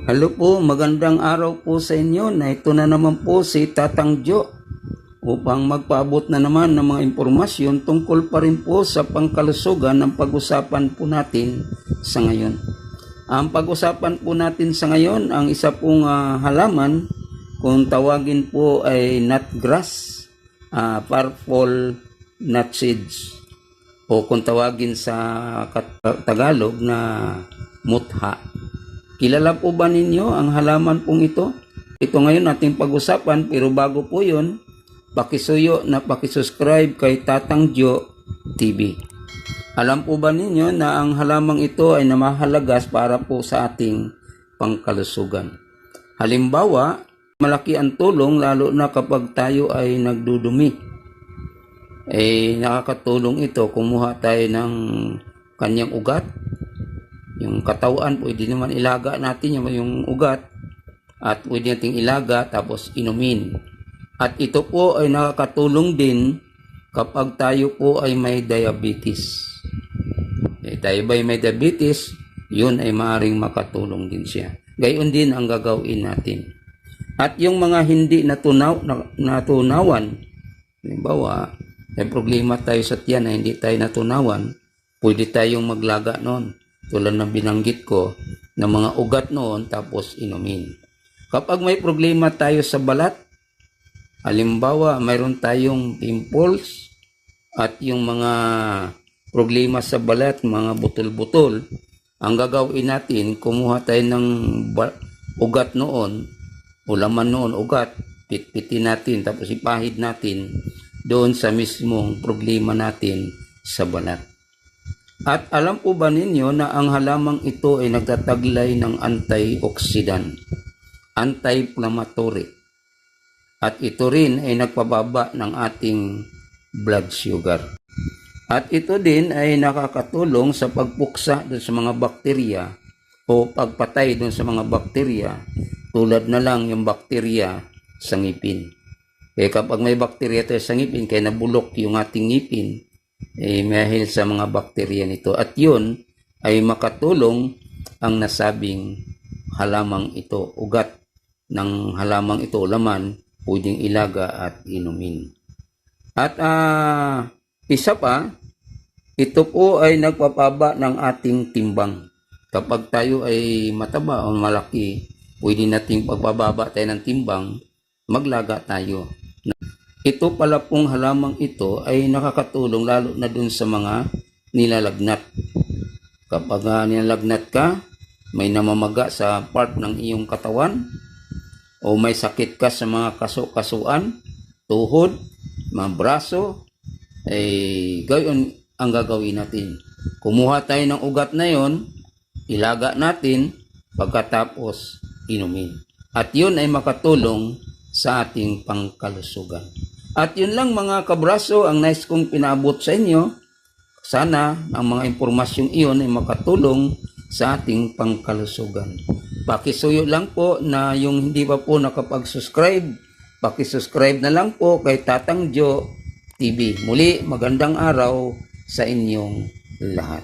Hello po, magandang araw po sa inyo. Ito na naman po si Tatang Jo upang magpaabot na naman ng mga impormasyon tungkol pa rin po sa pangkalusugan ng pag-usapan po natin sa ngayon. Ang pag-usapan po natin sa ngayon, ang isa pong halaman, kung tawagin po ay nutgrass, purple nut seeds, o kung tawagin sa Tagalog na mutha. Kilala po ba ninyo ang halaman pong ito? Ito ngayon ating pag-usapan, pero bago po yun, pakisuyo na pakisubscribe kay Tatang Jo TV. Alam po ba ninyo na ang halamang ito ay namahalagas para po sa ating pangkalusugan? Halimbawa, malaki ang tulong lalo na kapag tayo ay nagdudumi. Nakakatulong ito, kumuha tayo ng kanyang ugat. Yung katawan, pwede naman ilaga natin yung ugat at pwede natin ilaga tapos inumin. At ito po ay nakakatulong din kapag tayo po ay may diabetes. Tayo ba ay may diabetes, yun ay maaaring makatulong din siya. Gayon din ang gagawin natin. At yung mga hindi natunawan, halimbawa, may problema tayo sa tiyan na hindi tayo natunawan, pwede tayong maglaga noon. Tulad ng binanggit ko ng mga ugat noon tapos inumin. Kapag may problema tayo sa balat, halimbawa mayroon tayong pimples at yung mga problema sa balat, mga butol-butol, ang gagawin natin, kumuha tayo ng ugat noon, o laman noon, ugat, pitpitin natin tapos ipahid natin doon sa mismong problema natin sa balat. At alam po ba ninyo na ang halamang ito ay nagtataglay ng antioxidant, anti-inflammatory. At ito rin ay nagpababa ng ating blood sugar. At ito din ay nakakatulong sa pagpuksa doon sa mga bakterya o pagpatay doon sa mga bakterya, tulad na lang yung bakterya sa ngipin. Kapag may bakterya tayo sa ngipin, kaya nabulok yung ating ngipin, mahil sa mga bakterya nito. At yun ay makatulong ang nasabing halamang ito, ugat ng halamang ito, laman, pwedeng ilaga at inumin. At isa pa, ito po ay nagpapaba ng ating timbang. Kapag tayo ay mataba o malaki, pwede nating pagpababa tayo ng timbang, maglaga tayo. Ito pala pong halamang ito ay nakakatulong lalo na dun sa mga nilalagnat. Kapag nilalagnat ka, may namamaga sa part ng iyong katawan, o may sakit ka sa mga kaso-kasuan, tuhod, mga braso, gayon ang gagawin natin. Kumuha tayo ng ugat na yon, ilaga natin, pagkatapos inumin. At yun ay makatulong sa ating pangkalusugan. At yun lang mga kabraso ang nais kong pinaabot sa inyo. Sana ang mga impormasyong iyon ay makatulong sa ating pangkalusugan. Pakisuyo lang po na yung hindi pa po nakapag-subscribe, pakisubscribe na lang po kay Tatang Jo TV. Muli, magandang araw sa inyong lahat.